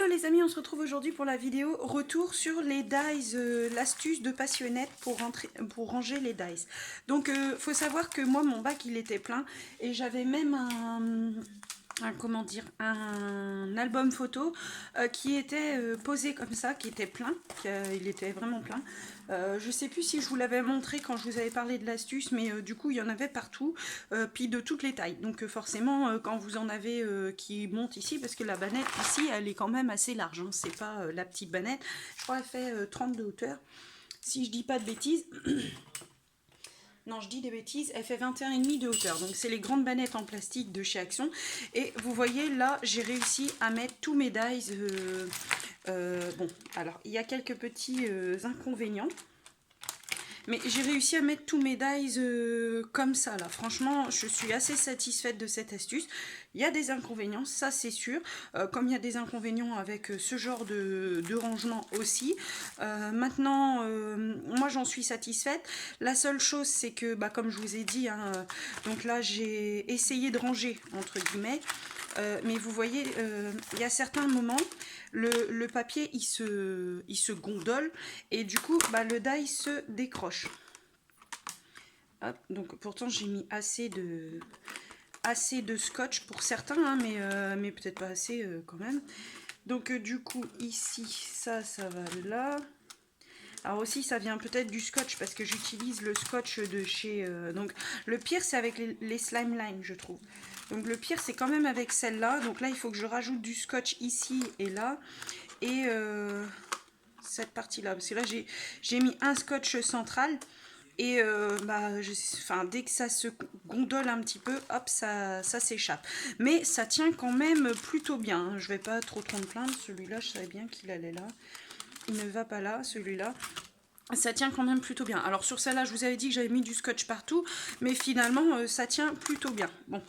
Hello les amis, on se retrouve aujourd'hui pour la vidéo retour sur les dies, l'astuce de passionnette pour ranger les dies. Donc faut savoir que moi mon bac il était plein et j'avais même un album photo qui était posé comme ça, qui était plein, il était vraiment plein. Je sais plus si je vous l'avais montré quand je vous avais parlé de l'astuce, mais du coup il y en avait partout, puis de toutes les tailles. Donc forcément quand vous en avez qui montent ici, parce que la banette ici elle est quand même assez large, hein, c'est pas la petite banette, je crois qu'elle fait 30 de hauteur, si je dis pas de bêtises. Non, je dis des bêtises, elle fait 21,5 de hauteur. Donc c'est les grandes bannettes en plastique de chez Action. Et vous voyez, là, j'ai réussi à mettre tous mes dies. Bon, alors, il y a quelques petits inconvénients. Mais j'ai réussi à mettre tous mes dies comme ça, là. Franchement, je suis assez satisfaite de cette astuce. Il y a des inconvénients, ça c'est sûr. Comme il y a des inconvénients avec ce genre de rangement aussi. Maintenant, moi j'en suis satisfaite. La seule chose, c'est que, bah, comme je vous ai dit, hein, donc là j'ai essayé de ranger, entre guillemets. Mais vous voyez, il y a certains moments, le papier il se gondole et du coup bah, le die se décroche. Hop, donc pourtant j'ai mis assez de scotch pour certains, hein, mais peut-être pas assez quand même. Donc du coup ici ça va là. Alors aussi ça vient peut-être du scotch parce que j'utilise le scotch de chez... donc le pire c'est avec les slime line je trouve. Donc le pire c'est quand même avec celle-là. Donc là il faut que je rajoute du scotch ici et là. Et cette partie-là. Parce que là j'ai mis un scotch central. Et dès que ça se gondole un petit peu, hop, ça s'échappe. Mais ça tient quand même plutôt bien. Hein. Je vais pas trop me plaindre. Celui-là, je savais bien qu'il allait là. Il ne va pas là, celui-là. Ça tient quand même plutôt bien. Alors sur celle-là, je vous avais dit que j'avais mis du scotch partout. Mais finalement, ça tient plutôt bien. Bon.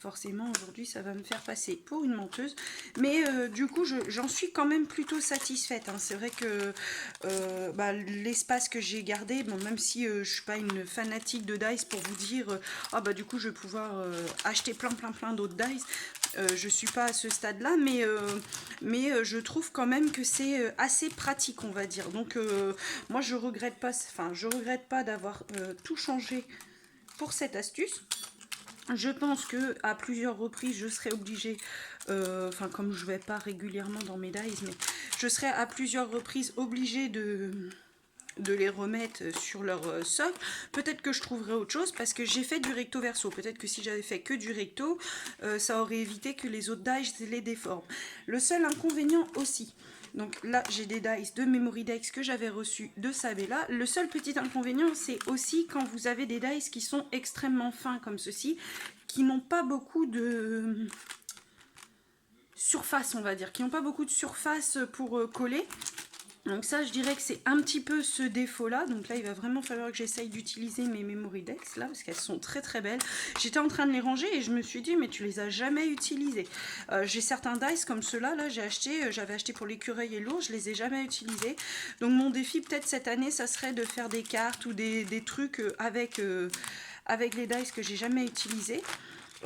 Forcément aujourd'hui ça va me faire passer pour une menteuse, mais du coup j'en suis quand même plutôt satisfaite, hein. C'est vrai que l'espace que j'ai gardé, bon, même si je suis pas une fanatique de dice pour vous dire du coup je vais pouvoir acheter plein d'autres dice, je suis pas à ce stade là, mais je trouve quand même que c'est assez pratique, on va dire. Donc moi je regrette pas d'avoir tout changé pour cette astuce. Je pense que à plusieurs reprises, je serai obligée, comme je ne vais pas régulièrement dans mes dies, mais je serai à plusieurs reprises obligée de les remettre sur leur socle. Peut-être que je trouverai autre chose parce que j'ai fait du recto verso. Peut-être que si j'avais fait que du recto, ça aurait évité que les autres dies les déforment. Le seul inconvénient aussi, donc là j'ai des dies de Memory Dex que j'avais reçus de Sabella. Le seul petit inconvénient c'est aussi quand vous avez des dies qui sont extrêmement fins comme ceci, qui n'ont pas beaucoup de surface, on va dire, qui n'ont pas beaucoup de surface pour coller. Donc ça je dirais que c'est un petit peu ce défaut là. Donc là il va vraiment falloir que j'essaye d'utiliser mes Memory Dex là, parce qu'elles sont très belles. J'étais en train de les ranger et je me suis dit mais tu les as jamais utilisées. J'ai certains dice comme ceux-là, là, j'avais acheté pour l'écureuil et l'ours, je les ai jamais utilisés. Donc mon défi peut-être cette année ça serait de faire des cartes ou des trucs avec les dice que j'ai jamais utilisés.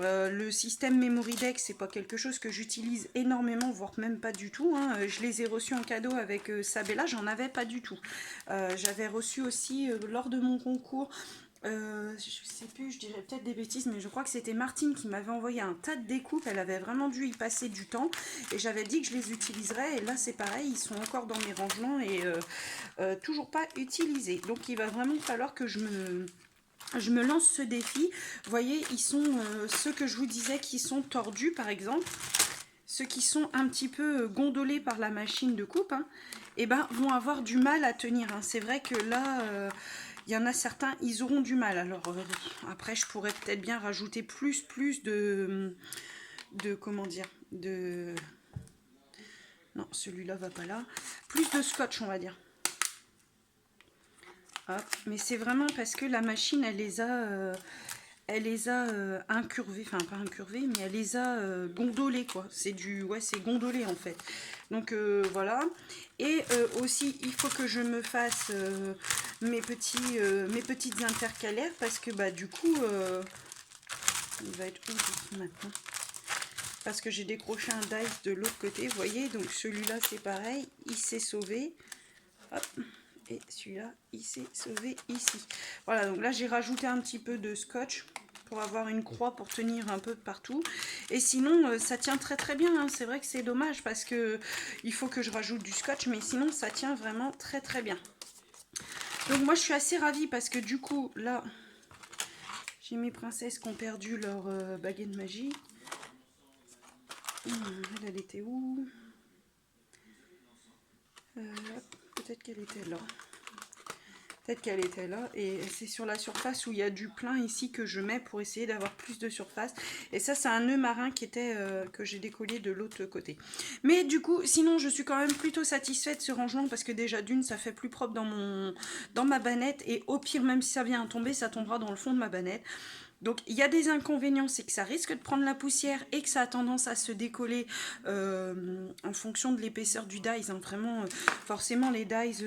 Le système Memory Dex, c'est pas quelque chose que j'utilise énormément, voire même pas du tout, hein. Je les ai reçus en cadeau avec Sabella, j'en avais pas du tout. J'avais reçu aussi lors de mon concours, je sais plus, je dirais peut-être des bêtises, mais je crois que c'était Martine qui m'avait envoyé un tas de découpes. Elle avait vraiment dû y passer du temps et j'avais dit que je les utiliserais, et là c'est pareil, ils sont encore dans mes rangements et toujours pas utilisés. Donc il va vraiment falloir que je me lance ce défi. Vous voyez, ils sont ceux que je vous disais qui sont tordus par exemple, ceux qui sont un petit peu gondolés par la machine de coupe, hein, et ben vont avoir du mal à tenir, hein. C'est vrai que là il y en a certains, ils auront du mal. Alors après je pourrais peut-être bien rajouter plus de comment dire, non, celui-là va pas là, plus de scotch on va dire. Hop. Mais c'est vraiment parce que la machine elle les a incurvées, enfin pas incurvées, mais elle les a gondolées quoi. C'est c'est gondolé en fait. Donc voilà. Et aussi il faut que je me fasse mes petites intercalaires parce que bah du coup il va être où maintenant? parce que j'ai décroché un dice de l'autre côté, vous voyez, donc celui-là c'est pareil, il s'est sauvé, hop, et celui-là il s'est sauvé ici. Voilà, donc là j'ai rajouté un petit peu de scotch pour avoir une croix pour tenir un peu partout, et sinon ça tient très très bien, hein. C'est vrai que c'est dommage parce que il faut que je rajoute du scotch, mais sinon ça tient vraiment très très bien. Donc moi je suis assez ravie parce que du coup là j'ai mes princesses qui ont perdu leur baguette de magie. Elle était où? Peut-être qu'elle était là. Peut-être qu'elle était là. Et c'est sur la surface où il y a du plein ici que je mets pour essayer d'avoir plus de surface. Et ça, c'est un nœud marin qui était que j'ai décollé de l'autre côté. Mais du coup, sinon, je suis quand même plutôt satisfaite de ce rangement parce que déjà d'une, ça fait plus propre dans ma bannette. Et au pire, même si ça vient à tomber, ça tombera dans le fond de ma bannette. Donc il y a des inconvénients, c'est que ça risque de prendre la poussière et que ça a tendance à se décoller en fonction de l'épaisseur du dies. Hein. Vraiment, forcément les dies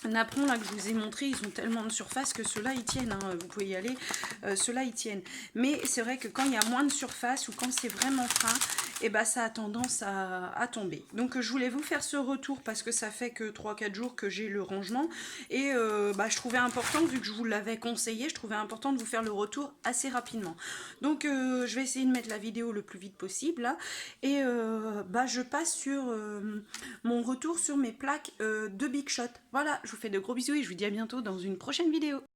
napperons là que je vous ai montré, ils ont tellement de surface que ceux-là ils tiennent, hein. Vous pouvez y aller, ceux-là ils tiennent. Mais c'est vrai que quand il y a moins de surface ou quand c'est vraiment fin, et bah ça a tendance à tomber. Donc je voulais vous faire ce retour parce que ça fait que 3-4 jours que j'ai le rangement et je trouvais important, vu que je vous l'avais conseillé, je trouvais important de vous faire le retour assez rapidement. Donc je vais essayer de mettre la vidéo le plus vite possible là, et je passe sur mon retour sur mes plaques de Big Shot. Voilà, je vous fais de gros bisous et je vous dis à bientôt dans une prochaine vidéo.